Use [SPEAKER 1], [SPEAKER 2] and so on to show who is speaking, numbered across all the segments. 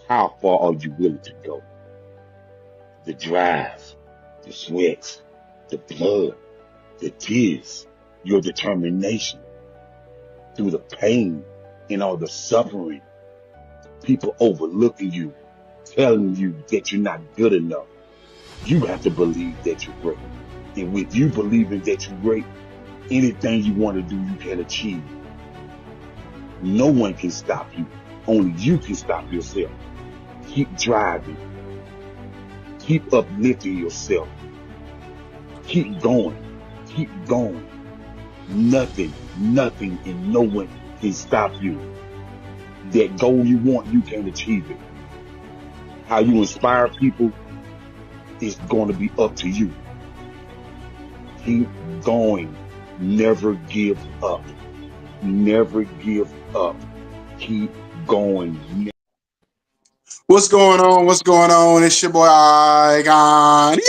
[SPEAKER 1] How far are you willing to go? The drive, the sweat, the blood, the tears, your determination through the pain and all the suffering, people overlooking you, telling you that you're not good enough. You have to believe that you're great. And with you believing that you're great, anything you want to do, you can achieve. No one can stop you. Only you can stop yourself. Keep driving. Keep uplifting yourself. Keep going. Keep going. Nothing, and no one can stop you. That goal you want, you can achieve it. How you inspire people is going to be up to you. Keep going. Never give up. Never give up. Keep going.
[SPEAKER 2] What's going on? What's going on? It's your boy Ikon.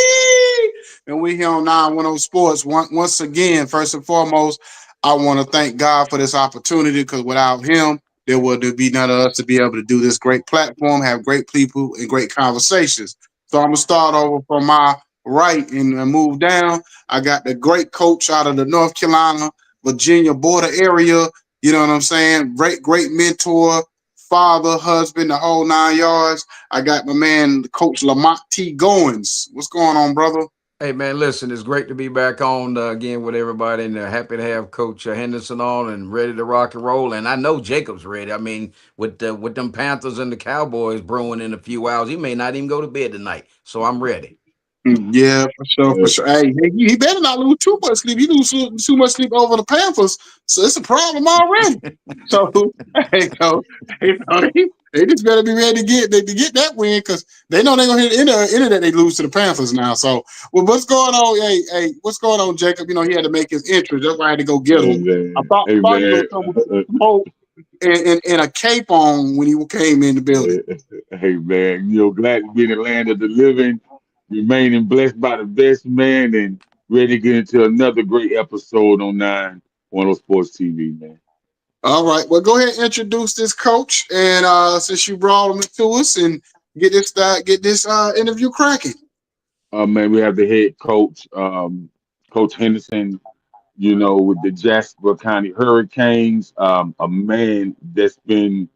[SPEAKER 2] And we here on 910 Sports. Once again, first and foremost, I want to thank God for this opportunity because without him, there would be none of us to be able to do this great platform, have great people and great conversations. So I'm going to start over from my right and move down. I got the great coach out of the North Carolina, Virginia border area. You know what I'm saying? Great mentor, father, husband, the whole 9 yards. I got my man, Coach Lamont T. Goins. What's going on, brother?
[SPEAKER 3] Hey man, listen, it's great to be back on again with everybody, and happy to have Coach Henderson on and ready to rock and roll. And I know Jacob's ready. I mean, with them Panthers and the Cowboys brewing in a few hours, he may not even go to bed tonight. So I'm ready.
[SPEAKER 2] Yeah, for sure, for sure. Hey, he better not lose too much sleep. He lose too much sleep over the Panthers, so it's a problem already. So, hey, so, they just better be ready to get that win because they know they're gonna hit the end of that they lose to the Panthers now. So, well, what's going on? Hey, what's going on, Jacob? You know he had to make his entrance. That's why I had to go get him. I
[SPEAKER 1] Amen.
[SPEAKER 2] thought he was
[SPEAKER 1] Amen.
[SPEAKER 2] gonna come with some smoke and a cape on when he came in the building.
[SPEAKER 1] Hey man, glad to be in the land of the living, remaining blessed by the best man, and ready to get into another great episode on 910 Sports TV, man.
[SPEAKER 2] All right. Well, go ahead and introduce this coach, and since you brought him to us, and get this interview cracking.
[SPEAKER 1] Man, we have the head coach, Coach Henderson, with the Jasper County Hurricanes, a man that's been,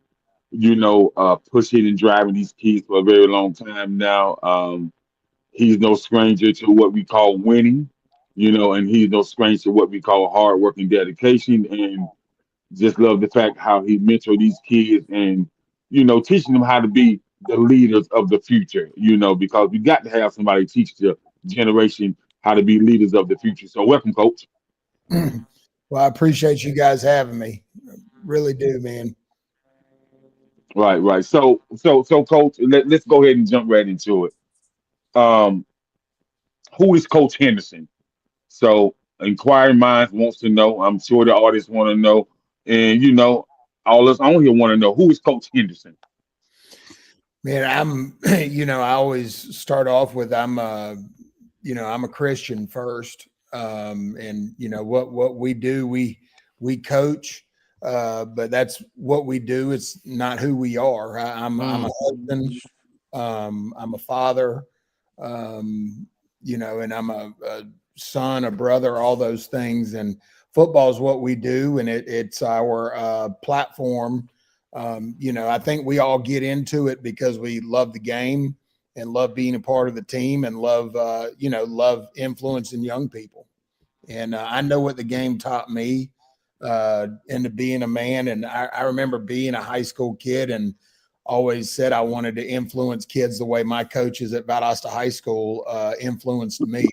[SPEAKER 1] pushing and driving these kids for a very long time now. He's no stranger to what we call winning, and he's no stranger to what we call hard work and dedication. And just love the fact how he mentored these kids and, teaching them how to be the leaders of the future, because we got to have somebody teach the generation how to be leaders of the future. So welcome, coach.
[SPEAKER 4] Well, I appreciate you guys having me. Really do, man.
[SPEAKER 1] Right, right. So coach, let's go ahead and jump right into it. Um, who is Coach Henderson? So inquiring minds wants to know. I'm sure the audience want to know, and all us on here want to know who is Coach Henderson.
[SPEAKER 4] Man, I always start off with I'm a Christian first. And what we do, we coach, but that's what we do. It's not who we are. I'm a husband. I'm a father, and I'm a son, a brother, all those things. And football is what we do, and it's our platform. I think we all get into it because we love the game and love being a part of the team and love influencing young people. And I know what the game taught me into being a man. And I remember being a high school kid and always said I wanted to influence kids the way my coaches at Valdosta High School influenced me.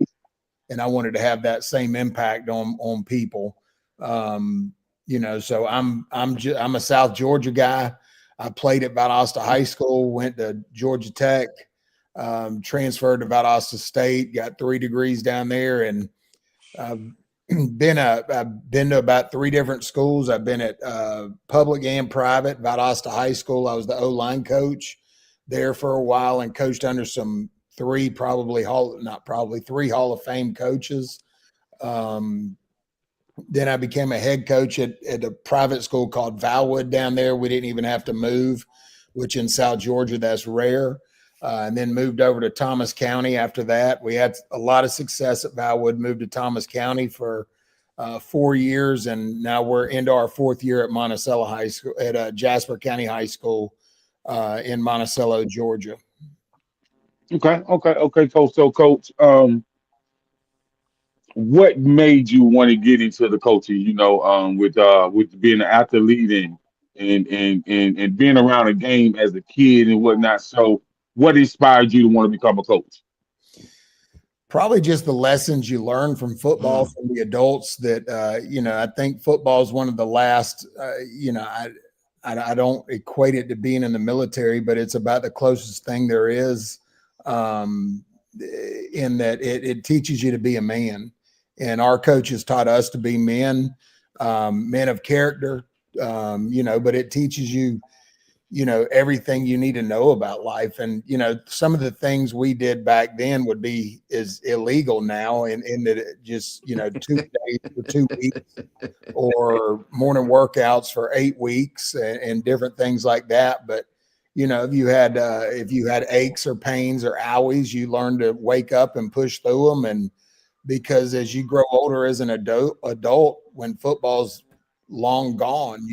[SPEAKER 4] And I wanted to have that same impact on people. So I'm a South Georgia guy. I played at Valdosta High School, went to Georgia Tech, transferred to Valdosta State, got 3 degrees down there, and I've been to about 3 different schools. I've been at public and private. Valdosta High School, I was the O-line coach there for a while and coached under some 3 Hall of Fame coaches. Then I became a head coach at a private school called Valwood down there. We didn't even have to move. which in South Georgia, that's rare. And then moved over to Thomas County after that. We had a lot of success at Valwood, moved to Thomas County for 4 years, and now we're into our fourth year at Monticello High School, at Jasper County High School in Monticello, Georgia.
[SPEAKER 1] Okay, Coach. So, Coach, what made you want to get into the coaching? With being an athlete and being around a game as a kid and whatnot. So, what inspired you to want to become a coach?
[SPEAKER 4] Probably just the lessons you learn from football from the adults that, I think football is one of the last, I don't equate it to being in the military, but it's about the closest thing there is, in that it teaches you to be a man. And our coaches taught us to be men, men of character, but it teaches you, everything you need to know about life. And, some of the things we did back then is illegal now. And that it just, 2 days for 2 weeks or morning workouts for 8 weeks and different things like that. But, if you had aches or pains or owies, you learn to wake up and push through them. And because as you grow older as an adult, when football's long gone,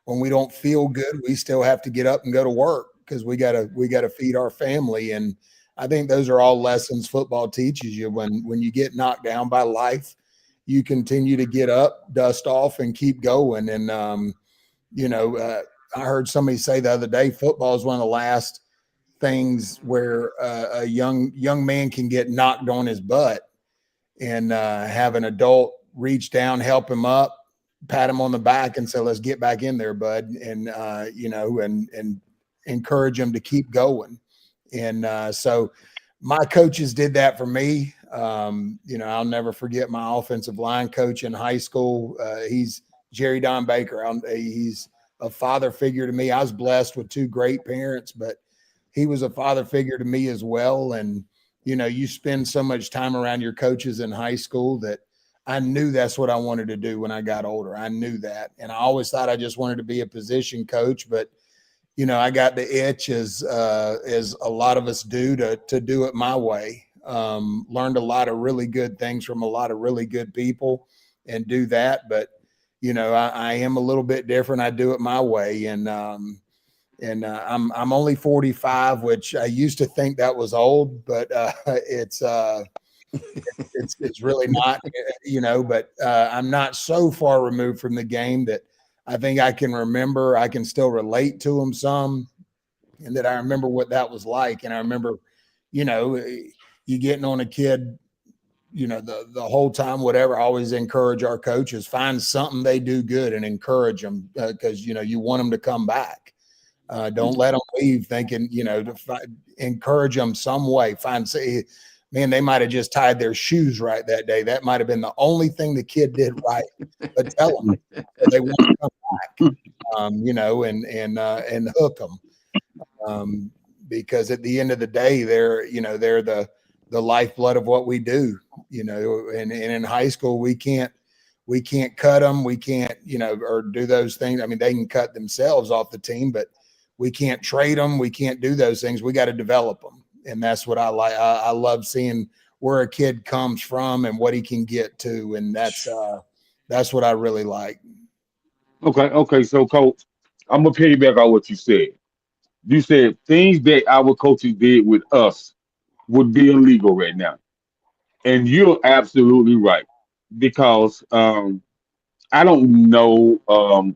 [SPEAKER 4] when we don't feel good, we still have to get up and go to work because we gotta feed our family. And I think those are all lessons football teaches you. When you get knocked down by life, you continue to get up, dust off, and keep going. And I heard somebody say the other day, football is one of the last things where a young man can get knocked on his butt and have an adult reach down, help him up, pat him on the back and say, let's get back in there, bud. And, and encourage him to keep going. And so my coaches did that for me. I'll never forget my offensive line coach in high school. He's Jerry Don Baker. He's a father figure to me. I was blessed with 2 great parents, but he was a father figure to me as well. And, you spend so much time around your coaches in high school that I knew that's what I wanted to do when I got older. I knew that. And I always thought I just wanted to be a position coach, but I got the itch as a lot of us do to do it my way. Learned a lot of really good things from a lot of really good people and do that. But, I am a little bit different. I do it my way. And I'm only 45, which I used to think that was old, but it's really not, but I'm not so far removed from the game that I think I can still relate to them some, and that I remember what that was like. And I remember, you getting on a kid, the whole time, whatever. I always encourage our coaches, find something they do good and encourage them because, you want them to come back. Don't let them leave thinking, encourage them some way. Man, they might have just tied their shoes right that day. That might have been the only thing the kid did right. But tell them they want to come back, and hook them. Because at the end of the day, they're the lifeblood of what we do. And in high school, we can't cut them. We can't, or do those things. I mean, they can cut themselves off the team, but we can't trade them. We can't do those things. We got to develop them. And that's what I like. I love seeing where a kid comes from and what he can get to. And that's what I really like.
[SPEAKER 1] Okay. So, Coach, I'm gonna piggyback on what you said. You said things that our coaches did with us would be illegal right now, and you're absolutely right because I don't know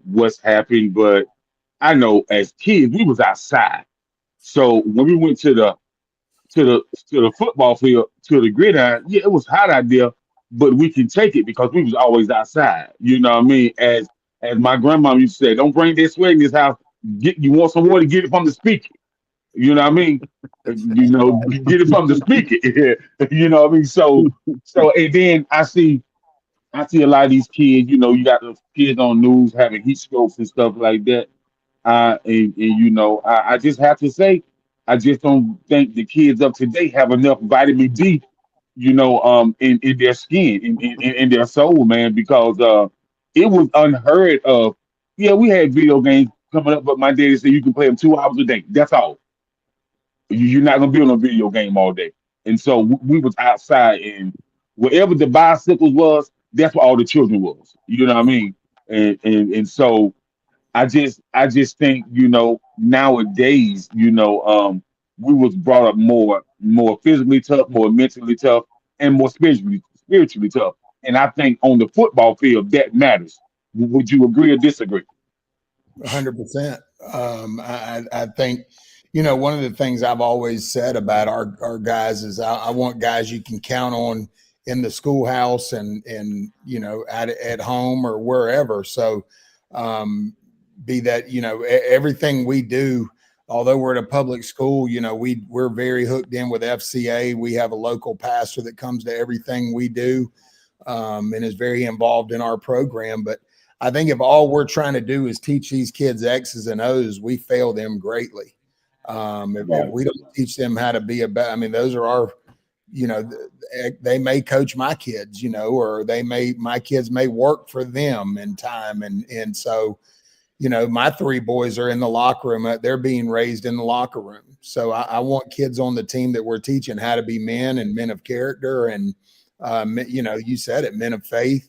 [SPEAKER 1] what's happened, but I know as kids we was outside. So when we went to the to the football field to the gridiron, yeah, it was hot out there, but we can take it because we was always outside. You know what I mean? As my grandma used to say, don't bring that sweat in this house. You want some water, get it from the speaker. You know what I mean? Get it from the speaker. You know what I mean? So and then I see a lot of these kids, you got the kids on news having heat strokes and stuff like that. I just have to say, I just don't think the kids of today have enough vitamin D, in their skin, in their soul, man, because it was unheard of. Yeah, we had video games. coming up, but my daddy said you can play them 2 hours a day. That's all. You're not gonna be on a video game all day. And so we was outside, and wherever the bicycles was, that's where all the children was. You know what I mean? And so I just think, nowadays, we was brought up more physically tough, more mentally tough, and more spiritually tough. And I think on the football field that matters. Would you agree or disagree?
[SPEAKER 4] 100%. I think, one of the things I've always said about our guys is I want guys you can count on in the schoolhouse and at home or wherever. So be that, everything we do, although we're at a public school, we're very hooked in with FCA. We have a local pastor that comes to everything we do and is very involved in our program. But I think if all we're trying to do is teach these kids X's and O's, we fail them greatly. If we don't teach them how to be those are our, they may coach my kids, or my kids may work for them in time. And so, my 3 boys are in the locker room. They're being raised in the locker room. So I want kids on the team that we're teaching how to be men and men of character. And, you said it, men of faith,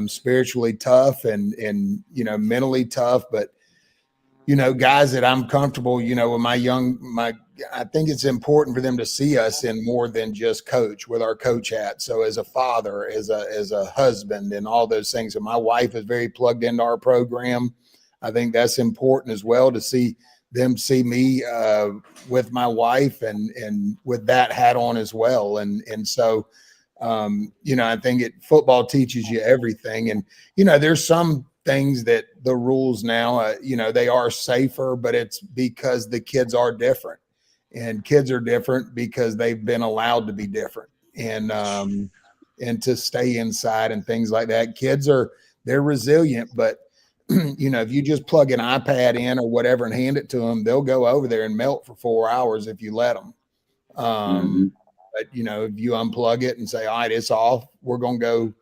[SPEAKER 4] spiritually tough and mentally tough, but, guys that I'm comfortable, with I think it's important for them to see us in more than just coach with our coach hat. So as a father, as a husband and all those things. And my wife is very plugged into our program. I think that's important as well to see them see me with my wife and with that hat on as well. And so, I think football teaches you everything. And, there's some things that the rules now, they are safer, but it's because the kids are different. And kids are different because they've been allowed to be different and to stay inside and things like that. They're resilient, but if you just plug an iPad in or whatever and hand it to them, they'll go over there and melt for 4 hours if you let them. But if you unplug it and say, all right, it's off, we're going to go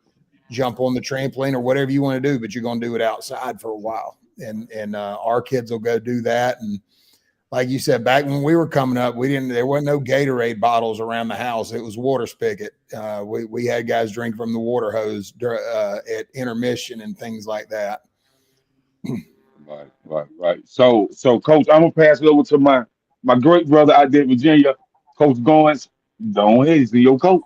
[SPEAKER 4] jump on the trampoline or whatever you want to do, but you're going to do it outside for a while. And our kids will go do that. And like you said, back when we were coming up, there wasn't no Gatorade bottles around the house. It was water spigot. We had guys drink from the water hose at intermission and things like that.
[SPEAKER 1] Right. So Coach, I'm gonna pass it over to my great brother out there in Virginia, Coach Goins. Don't ahead, he's your coach.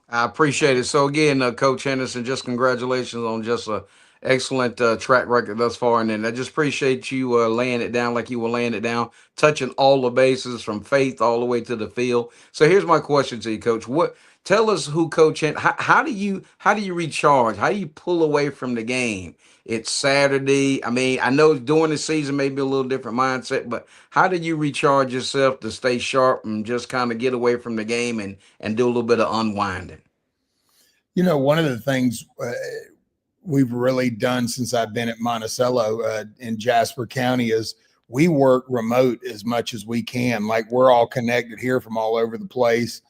[SPEAKER 3] I appreciate it. So again, Coach Henderson, just congratulations on just a excellent track record thus far, and then I just appreciate you laying it down like you were laying it down, touching all the bases from faith all the way to the field. So here's my question to you, Coach. Tell us who Coach how do you recharge? How do you pull away from the game? It's Saturday. I mean, I know during the season maybe a little different mindset, but how do you recharge yourself to stay sharp and just kind of get away from the game and do a little bit of unwinding?
[SPEAKER 4] One of the things we've really done since I've been at Monticello in Jasper County is we work remote as much as we can. Like we're all connected here from all over the place.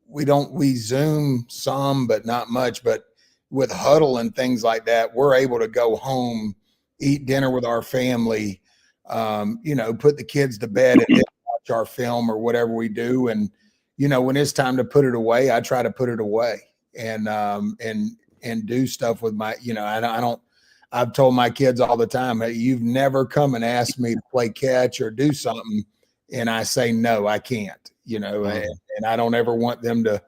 [SPEAKER 4] We Zoom some, but not much. But with huddle and things like that, we're able to go home, eat dinner with our family, put the kids to bed and then watch our film or whatever we do. And, when it's time to put it away, I try to put it away and do stuff with my, I've told my kids all the time, hey, you've never come and asked me to play catch or do something. And I say, no, I can't, and I don't ever want them to,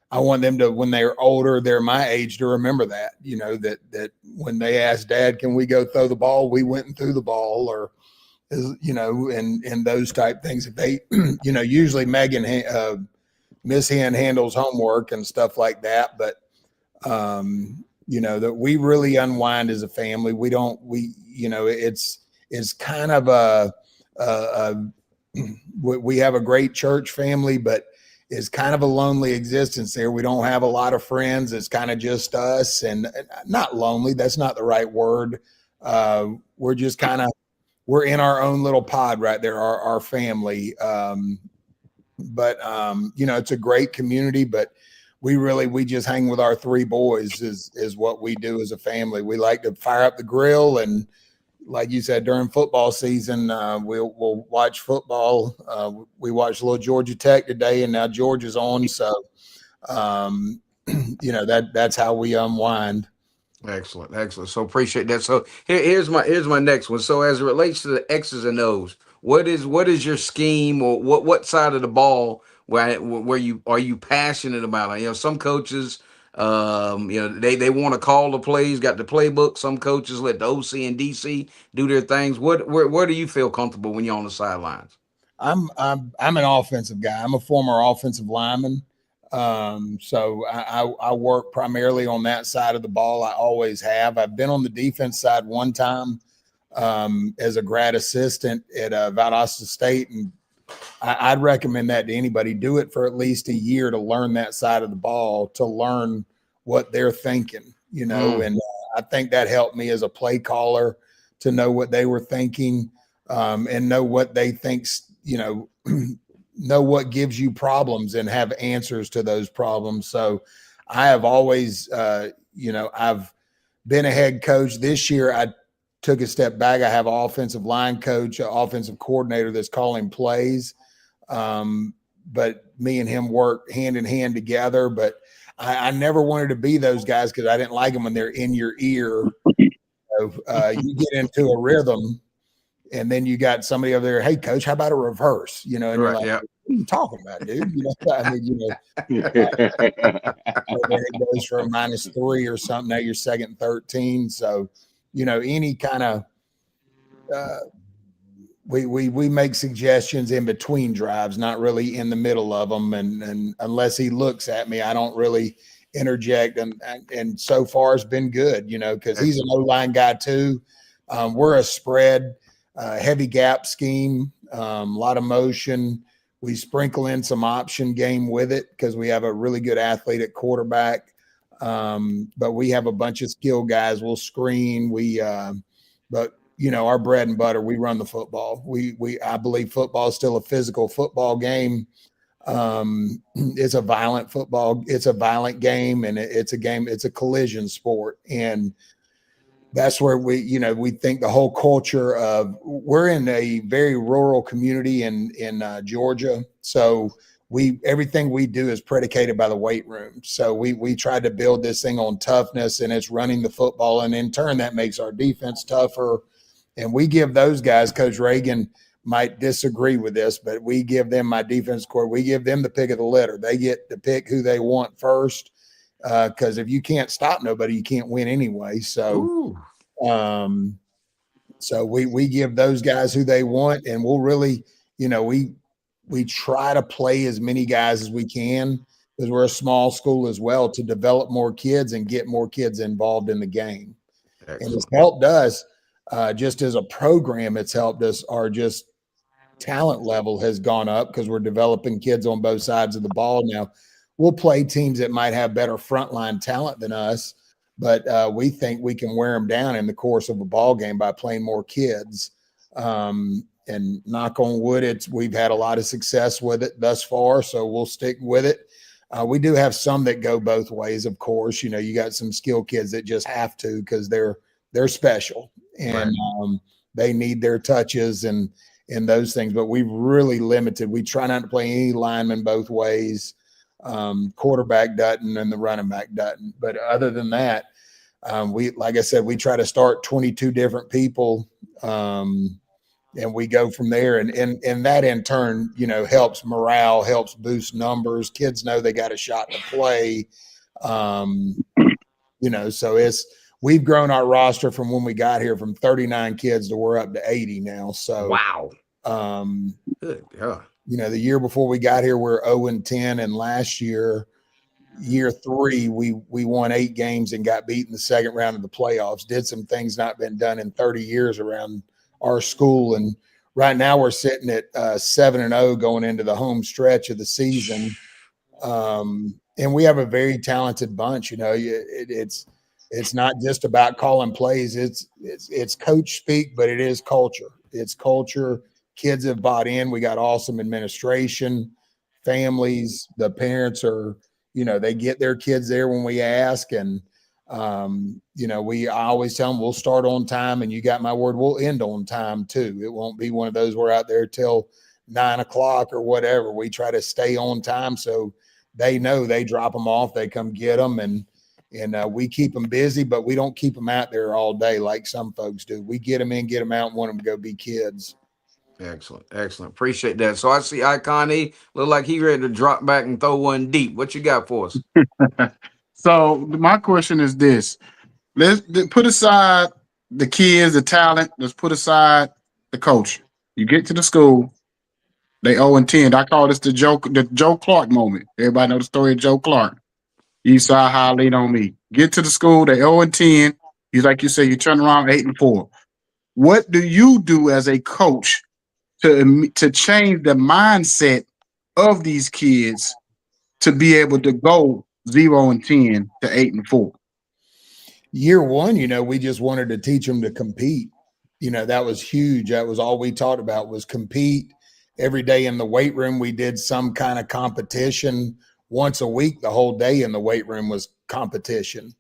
[SPEAKER 4] I want them to, when they're older, they're my age, to remember that, that when they asked Dad, can we go throw the ball? We went and threw the ball, or, and those type things. If they, usually Miss Hen handles homework and stuff like that. But, that we really unwind as a family. It's kind of we have a great church family, but it's kind of a lonely existence there. We don't have a lot of friends. It's kind of just us, and not lonely. That's not the right word. We're just we're in our own little pod right there, our family. But it's a great community, but we just hang with our three boys is what we do as a family. We like to fire up the grill, and like you said, during football season, we'll watch football. We watched a little Georgia Tech today, and now Georgia's on. So, that's how we unwind.
[SPEAKER 3] Excellent, excellent. So appreciate that. So here's my next one. So as it relates to the X's and O's, what is your scheme, or what side of the ball where you are you passionate about? Like, some coaches, they want to call the plays, got the playbook. Some coaches let the OC and DC do their things. Where do you feel comfortable when you're on the sidelines?
[SPEAKER 4] I'm an offensive guy. I'm a former offensive lineman. So I work primarily on that side of the ball. I always have. I've been on the defense side one time as a grad assistant at Valdosta State, and I'd recommend that to anybody. Do it for at least a year to learn that side of the ball, to learn what they're thinking, and I think that helped me as a play caller to know what they were thinking, and know what they think, know what gives you problems and have answers to those problems. So I have always, I've been a head coach. This year I took a step back. I have an offensive line coach, an offensive coordinator that's calling plays. But me and him work hand in hand together. But I never wanted to be those guys because I didn't like them when they're in your ear. So, you get into a rhythm, and then you got somebody over there, hey, coach, how about a reverse? And you're like,
[SPEAKER 3] Yeah.
[SPEAKER 4] what are you talking about, dude? It goes for a -3 or something. Now you're second and 13. So, any kind of we make suggestions in between drives, not really in the middle of them. And unless he looks at me, I don't really interject. And so far it's been good, because he's an O-line guy too. We're a spread, heavy gap scheme, a lot of motion. We sprinkle in some option game with it because we have a really good athlete at quarterback. But we have a bunch of skill guys. We'll screen. But our bread and butter, we run the football. I believe football is still a physical football game. It's a violent football. It's a violent game, and it's a collision sport. And that's where we think the whole culture of, we're in a very rural community in Georgia. So everything we do is predicated by the weight room. So we try to build this thing on toughness, and it's running the football. And in turn, that makes our defense tougher. And we give those guys, Coach Reagan might disagree with this, but we give them, my defense core, we give them the pick of the litter. They get to pick who they want first. Because if you can't stop nobody, you can't win anyway. So, so we give those guys who they want, and we'll really, we try to play as many guys as we can, because we're a small school as well, to develop more kids and get more kids involved in the game. Excellent. And it's helped us just as a program. It's helped us. Our just talent level has gone up because we're developing kids on both sides of the ball now. We'll play teams that might have better frontline talent than us, but we think we can wear them down in the course of a ball game by playing more kids. And knock on wood, we've had a lot of success with it thus far, so we'll stick with it. We do have some that go both ways, of course. You got some skilled kids that just have to because they're special, and they need their touches and those things. But we've really limited. We try not to play any linemen both ways. Quarterback doesn't, and the running back doesn't. But other than that, like I said, we try to start 22 different people, and we go from there. And that in turn, helps morale, helps boost numbers. Kids know they got a shot to play. So we've grown our roster from when we got here from 39 kids to we're up to 80 now. So
[SPEAKER 3] wow.
[SPEAKER 4] Good God. The year before we got here, we're 0-10, and last year 3, we won 8 games and got beat in the second round of the playoffs. Did some things not been done in 30 years around our school, and right now we're sitting at 7-0 going into the home stretch of the season. And we have a very talented bunch. It's not just about calling plays. It's coach speak, but it is culture. It's culture. Kids have bought in. We got awesome administration, families. The parents are, they get their kids there when we ask. And, I always tell them we'll start on time, and you got my word, we'll end on time too. It won't be one of those we're out there till 9 o'clock or whatever. We try to stay on time. So they know they drop them off, they come get them, and we keep them busy, but we don't keep them out there all day like some folks do. We get them in, get them out, and want them to go be kids.
[SPEAKER 3] Excellent. Appreciate that. So I see Ikon E look like he ready to drop back and throw one deep. What you got for us?
[SPEAKER 2] So my question is this: let's put aside the kids, the talent. Let's put aside the coach. You get to the school, they 0-10. I call this the Joe Clark moment. Everybody know the story of Joe Clark. You saw how lean on me. Get to the school, they 0-10. You like you say, you turn around 8-4. What do you do as a coach to change the mindset of these kids to be able to go 0-10 to 8-4?
[SPEAKER 4] Year one, we just wanted to teach them to compete. That was huge. That was all we talked about, was compete. Every day in the weight room, we did some kind of competition. Once a week, the whole day in the weight room was competition,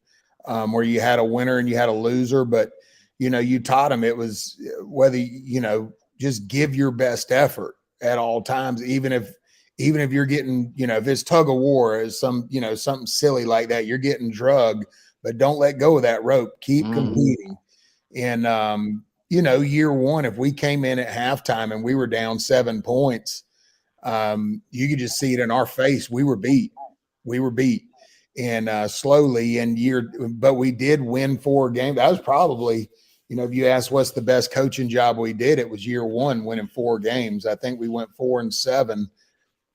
[SPEAKER 4] where you had a winner and you had a loser. But, you taught them it was whether, just give your best effort at all times, even if you're getting, if it's tug of war, is something silly like that, you're getting drugged, but don't let go of that rope. Keep competing. And, year one, if we came in at halftime and we were down 7 points, you could just see it in our face. We were beat. And slowly but we did win 4 games. That was probably, if you ask what's the best coaching job we did, it was year one, winning 4 games. I think we went 4-7,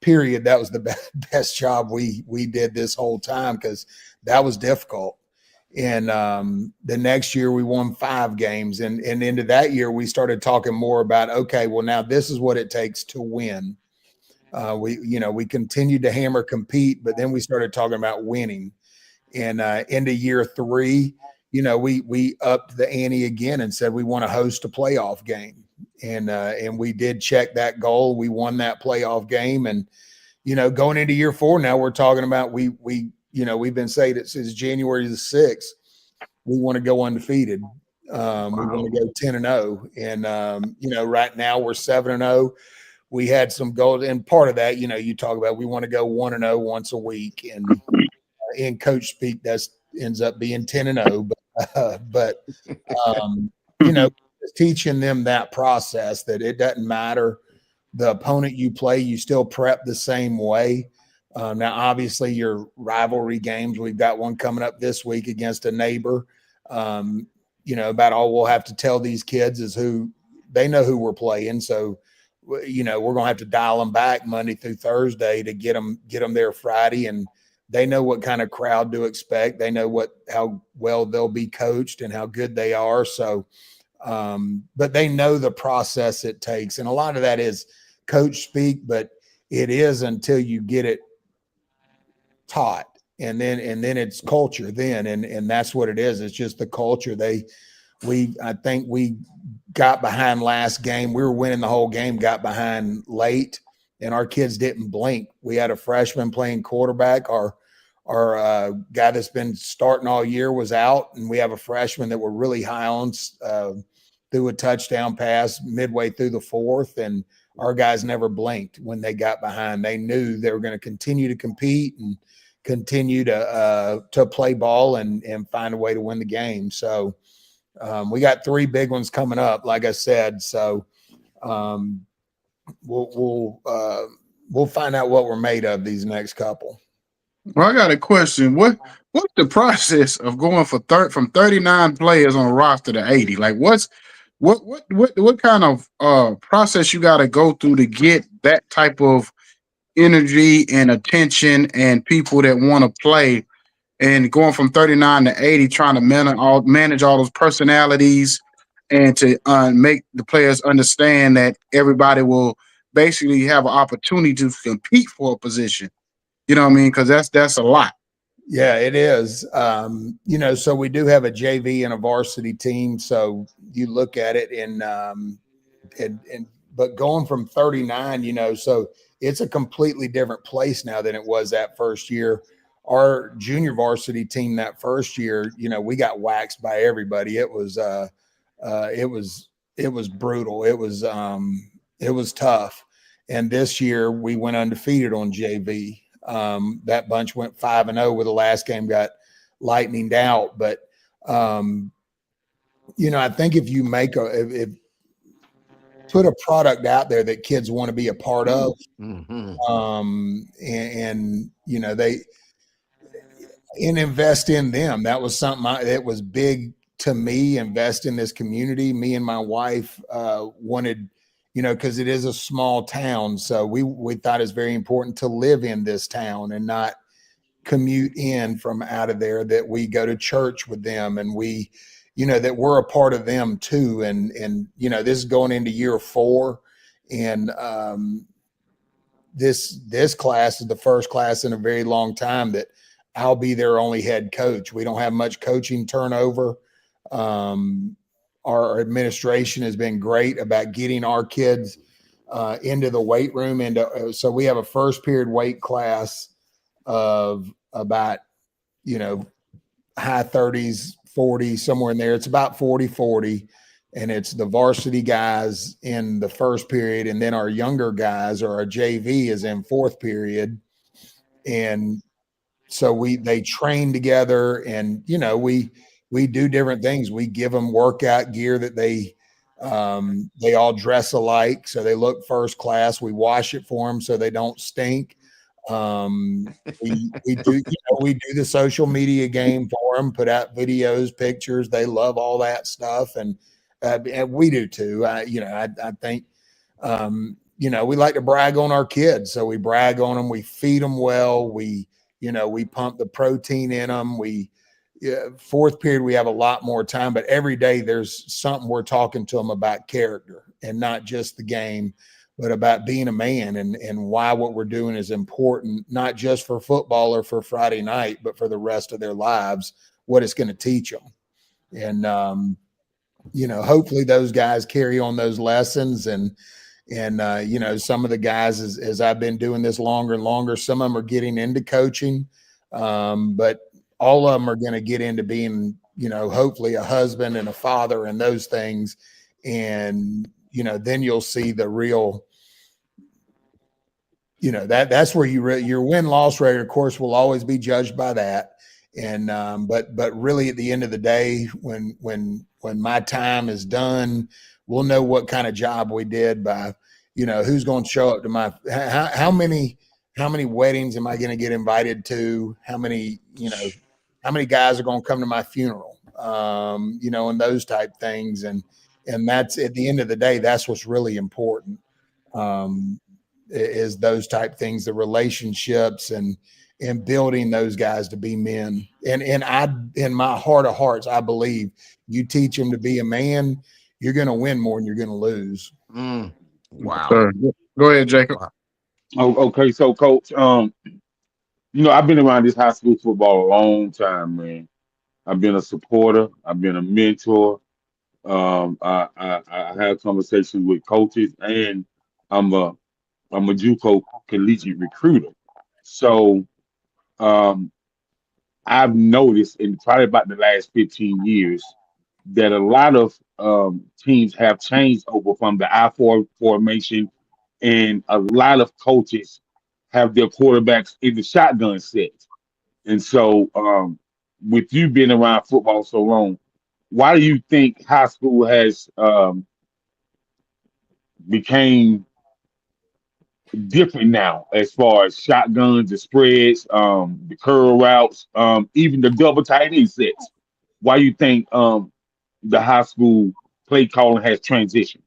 [SPEAKER 4] period. That was the best job we did this whole time, because that was difficult. And the next year we won 5 games. And into that year, we started talking more about, okay, well, now this is what it takes to win. We continued to hammer compete, but then we started talking about winning. And into year 3, we upped the ante again and said we want to host a playoff game. And we did check that goal. We won that playoff game. And, going into year 4, now we're talking about, we've been saying it since January the 6th, we want to go undefeated. We want to go 10-0. And, right now we're 7-0. We had some goals, and part of that, you talk about, we want to go 1-0 once a week, and in coach speak, that ends up being 10-0. But teaching them that process, that it doesn't matter the opponent you play, you still prep the same way. Now, obviously, your rivalry games, we've got one coming up this week against a neighbor. About all we'll have to tell these kids is they know who we're playing. So, we're going to have to dial them back Monday through Thursday to get them there Friday. And they know what kind of crowd to expect. They know how well they'll be coached and how good they are. So, but they know the process it takes. And a lot of that is coach speak, but it is until you get it taught. And then it's culture then. And that's what it is. It's just the culture. I think we got behind last game. We were winning the whole game, got behind late, and our kids didn't blink. We had a freshman playing quarterback. Our guy that's been starting all year was out, and we have a freshman that we're really high on, threw a touchdown pass midway through the 4th, and our guys never blinked when they got behind. They knew they were going to continue to compete and continue to play ball and find a way to win the game. So we got 3 big ones coming up, like I said. So we'll find out what we're made of these next couple.
[SPEAKER 2] Well, I got a question. What's the process of going from 39 players on a roster to 80? Like, what kind of process you got to go through to get that type of energy and attention and people that want to play, and going from 39 to 80, trying to manage all those personalities and to make the players understand that everybody will basically have an opportunity to compete for a position. You know what I mean? Because that's a lot.
[SPEAKER 4] Yeah, it is. So we do have a JV and a varsity team. So you look at it but going from 39, so it's a completely different place now than it was that first year. our junior varsity team that first year, you know, we got waxed by everybody. It was brutal. It was tough. And this year we went undefeated on JV. That bunch went 5-0 where the last game got lightninged out. But, you know, I think if you make if put a product out there that kids want to be a part of, and you know, and invest in them. That was something that was big to me. Invest in this community. Me and my wife wanted, you know, because it is a small town, so we thought it's very important to live in this town and not commute in from out of there. That we go to church with them, and we, you know, that we're a part of them too. And you know, this is going into year 4, and this class is the first class in a very long time that I'll be their only head coach. We don't have much coaching turnover. Our administration has been great about getting our kids into the weight room. And so we have a first period weight class of about, you know, high 30s, 40, somewhere in there. It's about 40-40. And it's the varsity guys in the first period. And then our younger guys, or our JV, is in fourth period. And so they train together, and, you know, we do different things. We give them workout gear that they all dress alike, so they look first class. We wash it for them so they don't stink. We do, you know, we do the social media game for them, put out videos, pictures. They love all that stuff, and we do too. You know, I think, you know, we like to brag on our kids, so we brag on them. We feed them well. You know, we pump the protein in them. Fourth period, we have a lot more time, but every day there's something we're talking to them about character, and not just the game, but about being a man, and why what we're doing is important, not just for football or for Friday night, but for the rest of their lives, what it's going to teach them. And, you know, hopefully those guys carry on those lessons. And you know, some of the guys, as I've been doing this longer and longer, some of them are getting into coaching, but all of them are going to get into being, you know, hopefully a husband and a father and those things. And, you know, then you'll see the real, you know, that's where your win-loss rate, of course, will always be judged by that. And but really at the end of the day, when my time is done, we'll know what kind of job we did by, you know, who's going to show up to my, how many weddings am I going to get invited to? How many guys are going to come to my funeral? You know, and those type things. And that's, at the end of the day, that's what's really important, is those type things, the relationships, and building those guys to be men. And I, in my heart of hearts, I believe you teach them to be a man, you're going to win more than you're going to lose.
[SPEAKER 3] Wow.
[SPEAKER 2] Go ahead, Jacob.
[SPEAKER 3] Wow.
[SPEAKER 1] Oh, okay. So, Coach, you know, I've been around this high school football a long time, man. I've been a supporter. I've been a mentor. I have conversations with coaches, and I'm a JUCO collegiate recruiter. So, I've noticed in probably about the last 15 years that a lot of teams have changed over from the I-4 formation, and a lot of coaches have their quarterbacks in the shotgun set. And so, with you being around football so long, why do you think high school has became different now as far as shotguns, the spreads, the curl routes, even the double tight end sets? Why do you think the high school play calling has transitioned?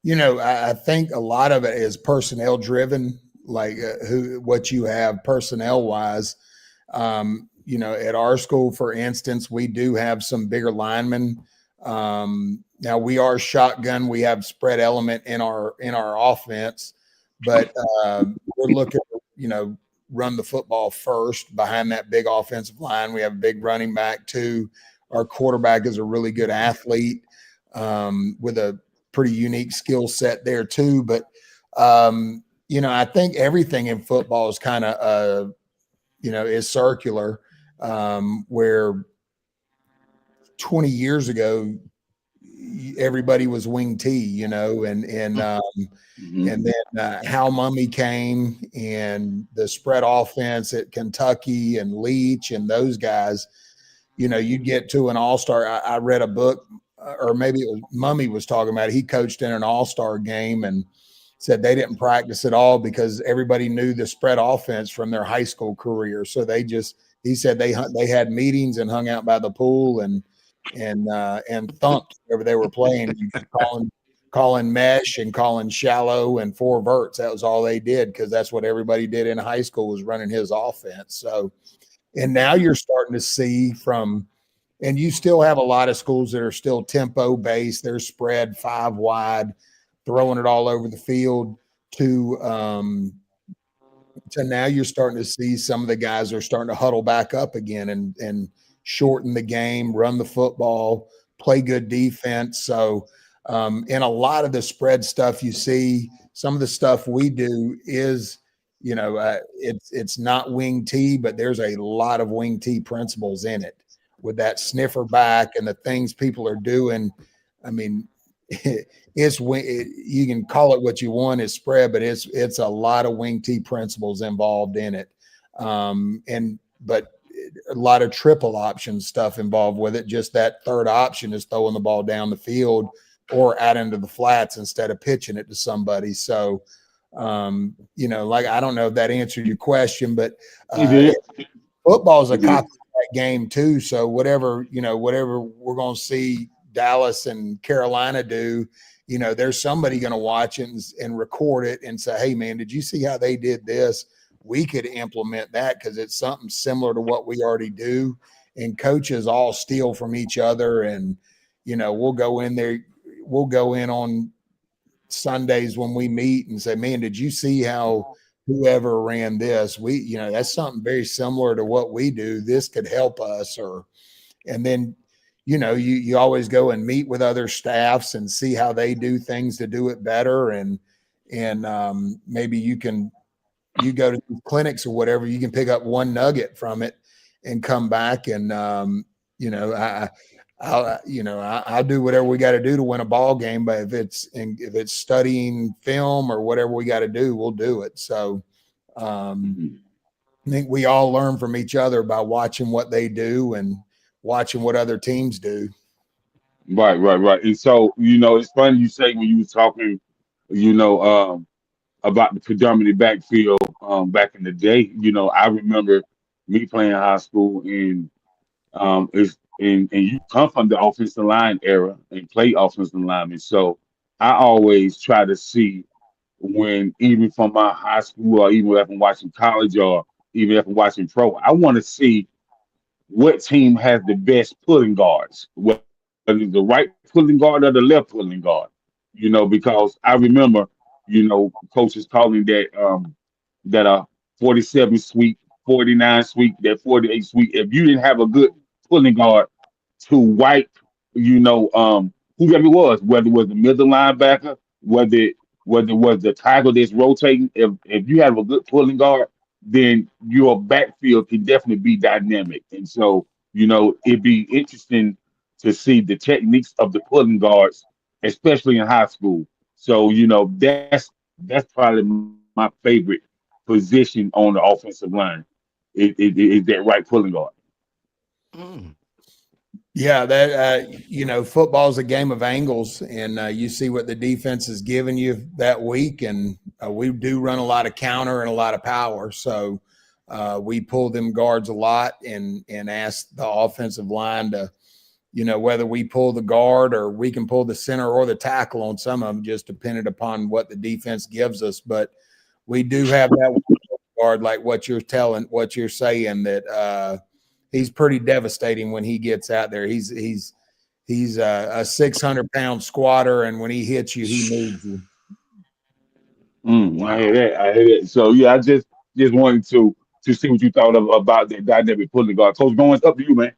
[SPEAKER 4] You know, I think a lot of it is personnel driven, like what you have personnel wise. You know, at our school, for instance, we do have some bigger linemen. Now we are shotgun. We have spread element in our offense, but we're looking to, you know, run the football first behind that big offensive line. We have a big running back too. Our quarterback is a really good athlete with a pretty unique skill set there too. But you know, I think everything in football is kind of is circular, where 20 years ago everybody was wing T,
[SPEAKER 1] Hmm.
[SPEAKER 4] and then Hal Mummy came and the spread offense at Kentucky and Leach and those guys. You'd get to an all-star. I read a book, or maybe it was Mummy was talking about it. He coached in an all-star game and said they didn't practice at all because everybody knew the spread offense from their high school career. So he said they had meetings and hung out by the pool and thumped wherever they were playing, calling mesh and calling shallow and four verts. That was all they did because that's what everybody did in high school was running his offense. So, and now you're starting to see and you still have a lot of schools that are still tempo based. They're spread five wide, throwing it all over the field to now you're starting to see some of the guys are starting to huddle back up again and shorten the game, run the football, play good defense. So, in a lot of the spread stuff you see, some of the stuff we do is, it's not wing T, but there's a lot of wing T principles in it with that sniffer back and the things people are doing. I mean, you can call it what you want, it's spread, but it's a lot of wing T principles involved in it, but a lot of triple option stuff involved with it. Just that third option is throwing the ball down the field or out into the flats instead of pitching it to somebody. So, like I don't know if that answered your question, but
[SPEAKER 1] He did.
[SPEAKER 4] football is
[SPEAKER 1] He
[SPEAKER 4] a
[SPEAKER 1] did.
[SPEAKER 4] copycat game too. So whatever we're going to see Dallas and Carolina do, there's somebody going to watch it and record it and say, hey man, did you see how they did this? We could implement that because it's something similar to what we already do. And coaches all steal from each other. And, we'll go in there, we'll go in on Sundays when we meet and say, man, did you see how whoever ran this? That's something very similar to what we do. This could help us. And then, you always go and meet with other staffs and see how they do things to do it better. And maybe you go to clinics or whatever, you can pick up one nugget from it and come back. And, I'll do whatever we got to do to win a ball game, but if it's studying film or whatever we got to do, we'll do it. So,
[SPEAKER 1] Mhm.
[SPEAKER 4] I think we all learn from each other by watching what they do and watching what other teams do.
[SPEAKER 1] Right, right, right. And so, it's funny you say when you was talking, you know, about the predominant backfield back in the day. I remember me playing high school and you come from the offensive line era and play offensive lineman. So I always try to see when even from my high school or even if I'm watching college or even if I'm watching pro, I want to see what team has the best pulling guards, whether it's the right pulling guard or the left pulling guard. Because I remember, coaches calling that a 47 sweep, 49 sweep, that 48 sweep. If you didn't have a good pulling guard to wipe, whoever it was, whether it was the middle linebacker, whether it was the tackle that's rotating, if you have a good pulling guard, then your backfield can definitely be dynamic. And so, it'd be interesting to see the techniques of the pulling guards, especially in high school. So, that's probably my favorite position on the offensive line. Is that right pulling guard.
[SPEAKER 3] Mm.
[SPEAKER 4] Yeah, that football is a game of angles, and you see what the defense is giving you that week, and we do run a lot of counter and a lot of power, so we pull them guards a lot, and ask the offensive line to, whether we pull the guard or we can pull the center or the tackle on some of them, just depending upon what the defense gives us. But we do have that guard, like what you're saying, that he's pretty devastating when he gets out there. He's a 600-pound squatter, and when he hits you, he moves you.
[SPEAKER 1] I hear that. I hear that. So yeah, I just wanted to see what you thought about the dynamic pulling guard. Coach Goins, up to you, man.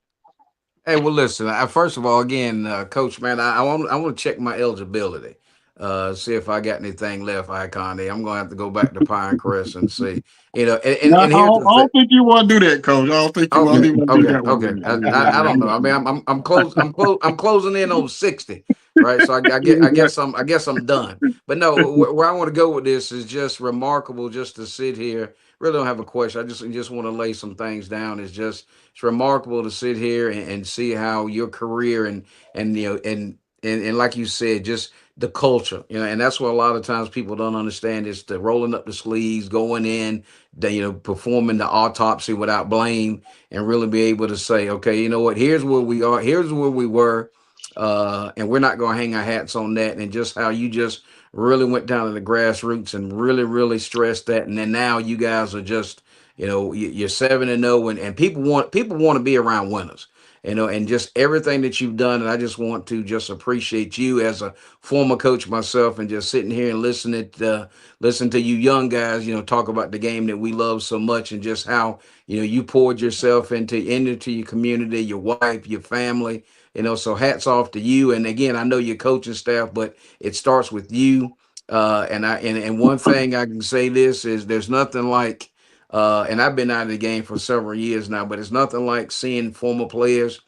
[SPEAKER 3] Hey, well, listen. First of all, again, Coach, man, I want to check my eligibility. See if I got anything left, Icon. I'm gonna have to go back to Pinecrest and see.
[SPEAKER 2] No,
[SPEAKER 3] And here's
[SPEAKER 2] I
[SPEAKER 3] the thing.
[SPEAKER 2] don't think you want to do that, Coach. I don't think you want
[SPEAKER 3] Okay,
[SPEAKER 2] to do
[SPEAKER 3] okay,
[SPEAKER 2] that one.
[SPEAKER 3] okay. I don't know. I mean, I'm closing in on 60, right? So I guess I'm done. But no, where I want to go with this is just remarkable. Just to sit here, really don't have a question. I just want to lay some things down. It's remarkable to sit here and see how your career and and like you said, just the culture, and that's what a lot of times people don't understand is the rolling up the sleeves, going in, performing the autopsy without blame, and really be able to say, okay, you know what, here's where we are, here's where we were, and we're not going to hang our hats on that. And just how you just really went down to the grassroots and really, really stressed that. And then now you guys are just, you're 7-0, and people want to be around winners. And just everything that you've done. And I just want to just appreciate you as a former coach myself, and just sitting here and listen to you young guys, talk about the game that we love so much, and just how, you poured yourself into your community, your wife, your family, so hats off to you. And again, I know your coaching staff, but it starts with you. And one thing I can say this is there's nothing like, and I've been out of the game for several years now, but it's nothing like seeing former players,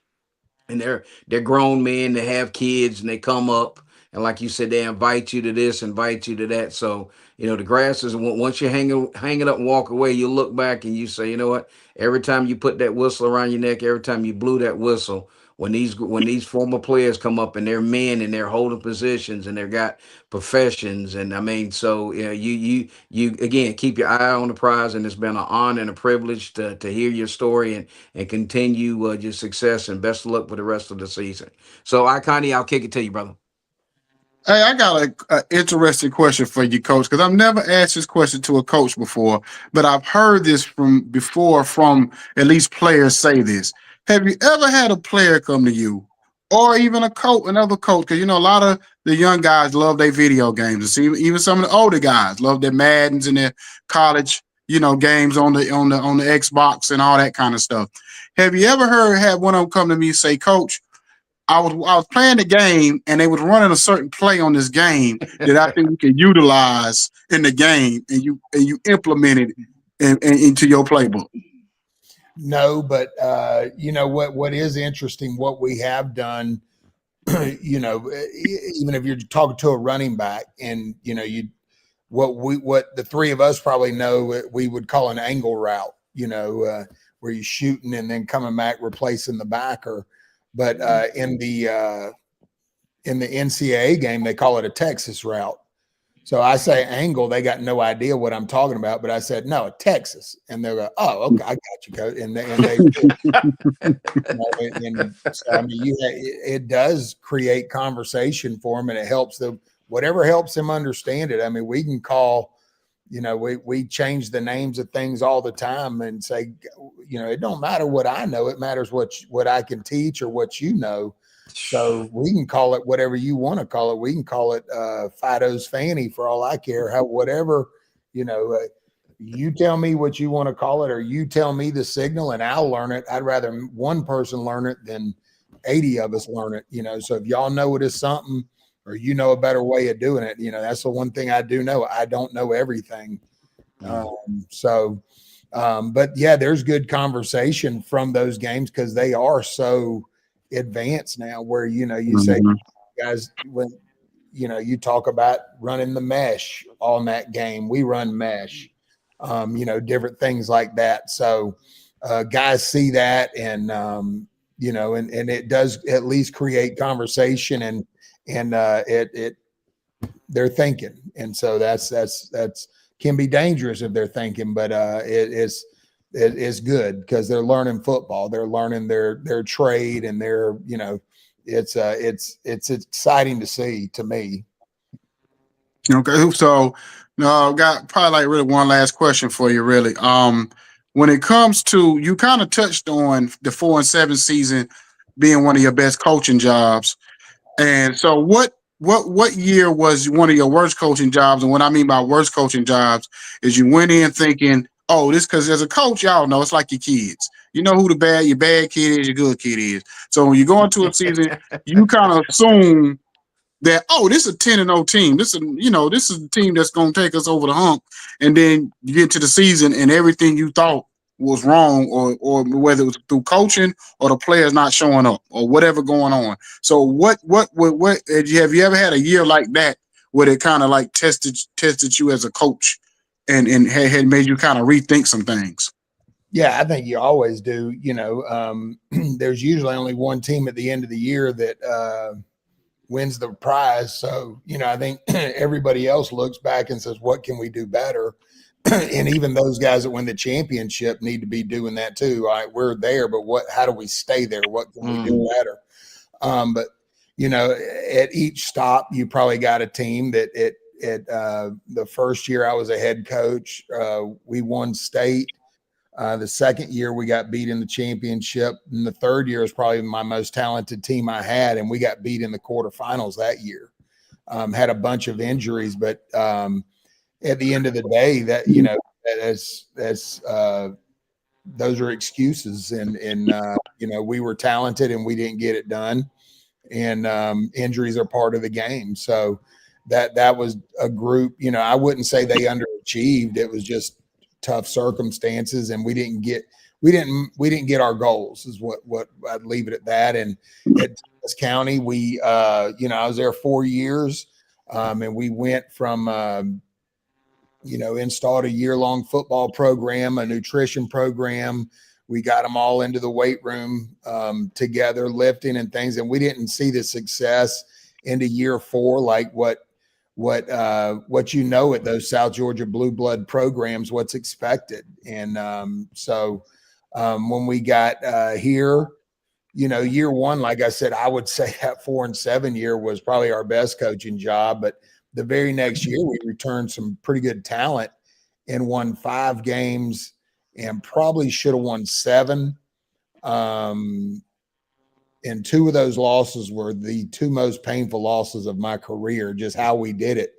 [SPEAKER 3] and they're grown men, they have kids, and they come up, and like you said, they invite you to this, invite you to that. So the grass is, once you hang it up and walk away, you look back and you say, you know what, every time you put that whistle around your neck, every time you blew that whistle, when these former players come up and they're men and they're holding positions and they've got professions. And I mean, so you again, keep your eye on the prize, and it's been an honor and a privilege to hear your story, and continue your success, and best of luck with the rest of the season. So, Connie, I'll kick it to you, brother.
[SPEAKER 2] Hey, I got a interesting question for you, Coach, because I've never asked this question to a coach before, but I've heard this from before from at least players say this. Have you ever had a player come to you, or even another coach? Because a lot of the young guys love their video games, and see, even some of the older guys love their Maddens and their college, games on the Xbox and all that kind of stuff. Have you ever had one of them come to me and say, Coach, I was playing the game, and they was running a certain play on this game that I think we could utilize in the game, and you implement it into your playbook.
[SPEAKER 4] No, but what is interesting, what we have done, even if you're talking to a running back, and what the three of us probably know, we would call an angle route, where you're shooting and then coming back replacing the backer. But in the NCAA game, they call it a Texas route. So I say angle, they got no idea what I'm talking about, but I said, no, Texas. And they go, oh, okay, I got you, coach. And they and so, I mean, it does create conversation for them, and it helps them, whatever helps them understand it. I mean, we can call, we change the names of things all the time and say, it don't matter what I know. It matters what I can teach or what you know. So we can call it whatever you want to call it. We can call it Fido's Fanny for all I care. Whatever, you tell me what you want to call it, or you tell me the signal and I'll learn it. I'd rather one person learn it than 80 of us learn it, So if y'all know it is something, or a better way of doing it, that's the one thing I do know. I don't know everything. But yeah, there's good conversation from those games, because they are so advanced now, where you say, guys, when you talk about running the mesh on that game, we run mesh, different things like that. So guys see that, and and it does at least create conversation, and it they're thinking. And so that's can be dangerous if they're thinking, but it's good, because they're learning football, they're learning their trade, and it's exciting to see, to me.
[SPEAKER 2] Okay, so got probably like really one last question for you, really. When it comes to, you kind of touched on the 4-7 season being one of your best coaching jobs, and so what year was one of your worst coaching jobs? And what I mean by worst coaching jobs is you went in thinking, oh, this, because as a coach, y'all know it's like your kids. You know who your bad kid is, your good kid is. So when you go into a season, you kind of assume that, oh, this is a 10-0 team. This is, this is a team that's going to take us over the hump. And then you get to the season and everything you thought was wrong, or whether it was through coaching or the players not showing up or whatever going on. So what have you ever had a year like that where it kind of like tested you as a coach and had made you kind of rethink some things?
[SPEAKER 4] Yeah, I think you always do. There's usually only one team at the end of the year that wins the prize. So, I think everybody else looks back and says, what can we do better? And even those guys that win the championship need to be doing that too. All right, we're there, but how do we stay there? What can we do better? But at each stop, you probably got a team that the first year I was a head coach, we won state. The second year we got beat in the championship, and the third year is probably my most talented team I had, and we got beat in the quarterfinals that year. Had a bunch of injuries, but at the end of the day, that that's those are excuses, and we were talented and we didn't get it done, and injuries are part of the game. So that was a group. I wouldn't say they underachieved. It was just tough circumstances, and we didn't get our goals, is what I'd leave it at that. And at Thomas County, we I was there 4 years, and we went from installed a year-long football program, a nutrition program. We got them all into the weight room together, lifting and things, and we didn't see the success into year 4 like what at those South Georgia blue blood programs, what's expected. And so when we got here, year 1, like I said, I would say that 4 and 7 year was probably our best coaching job. But the very next year, we returned some pretty good talent and won 5 games and probably should have won 7. And 2 of those losses were the 2 most painful losses of my career, just how we did it.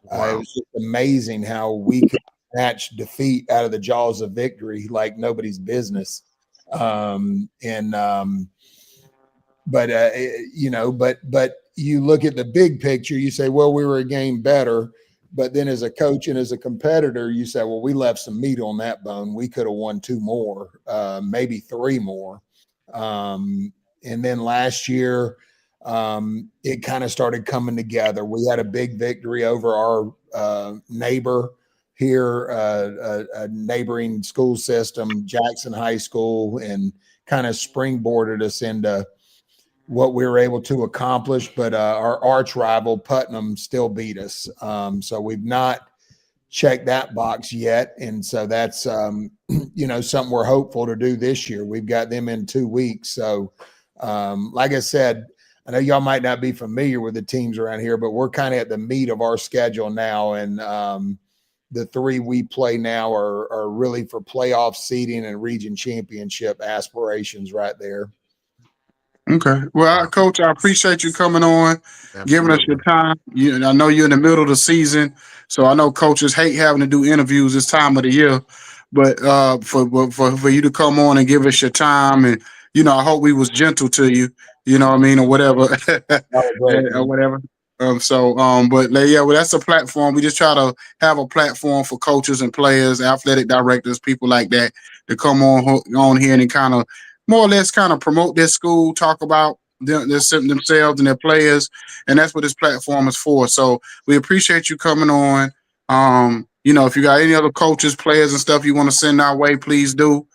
[SPEAKER 4] Wow. It was just amazing how we could snatch defeat out of the jaws of victory like nobody's business. But you look at the big picture, you say, well, we were a game better. But then as a coach and as a competitor, you say, well, we left some meat on that bone. We could have won 2 more, maybe 3 more. And then last year, it kind of started coming together. We had a big victory over our neighbor here, a neighboring school system, Jackson High School, and kind of springboarded us into what we were able to accomplish. But our arch rival, Putnam, still beat us. So we've not checked that box yet. And so that's, something we're hopeful to do this year. We've got them in 2 weeks. So like I said, I know y'all might not be familiar with the teams around here, but we're kind of at the meat of our schedule now. And the 3 we play now are really for playoff seeding and region championship aspirations right there.
[SPEAKER 2] Okay. Well, Coach, I appreciate you coming on, giving us your time. I know you're in the middle of the season, so I know coaches hate having to do interviews this time of the year. But for you to come on and give us your time, and I hope we was gentle to you, or whatever, or whatever. Well, that's a platform. We just try to have a platform for coaches and players, athletic directors, people like that, to come on here and kind of more or less kind of promote their school, talk about themselves and their players. And that's what this platform is for. So we appreciate you coming on. If you got any other coaches, players and stuff you want to send our way, please do.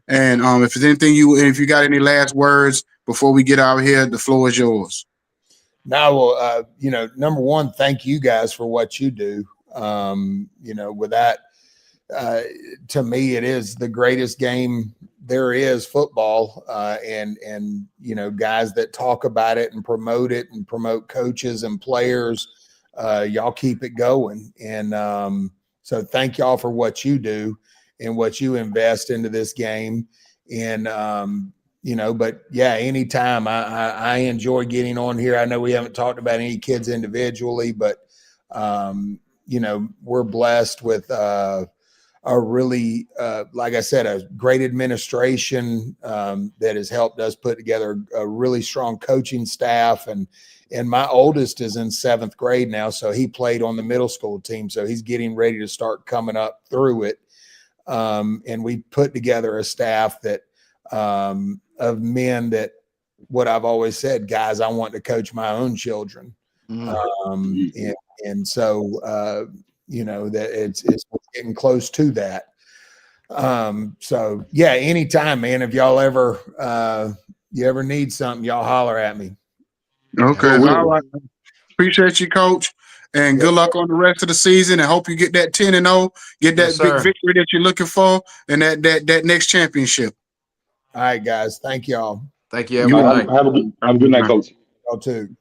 [SPEAKER 2] And if there's anything if you got any last words before we get out of here, the floor is yours.
[SPEAKER 4] Now, number one, thank you guys for what you do. With that, to me, it is the greatest game there is, football, and guys that talk about it and promote coaches and players. Y'all keep it going. And so thank y'all for what you do and what you invest into this game. And, but yeah, anytime I enjoy getting on here. I know we haven't talked about any kids individually, but, we're blessed with, a really, like I said, a great administration that has helped us put together a really strong coaching staff and And my oldest is in 7th grade now, so he played on the middle school team. So he's getting ready to start coming up through it. And we put together a staff that of men that, what I've always said, guys, I want to coach my own children. And so, you know, that it's getting close to that. So yeah, anytime, man, if y'all ever, you ever need something, y'all holler at me.
[SPEAKER 2] Okay. All right. Appreciate you, Coach. And good luck on the rest of the season. And hope you get that 10-0, get that big victory that you're looking for, and that next championship.
[SPEAKER 4] All right, guys. Thank y'all.
[SPEAKER 3] Thank you. Have a good night.
[SPEAKER 1] Have a good night, Coach.
[SPEAKER 4] Y'all too.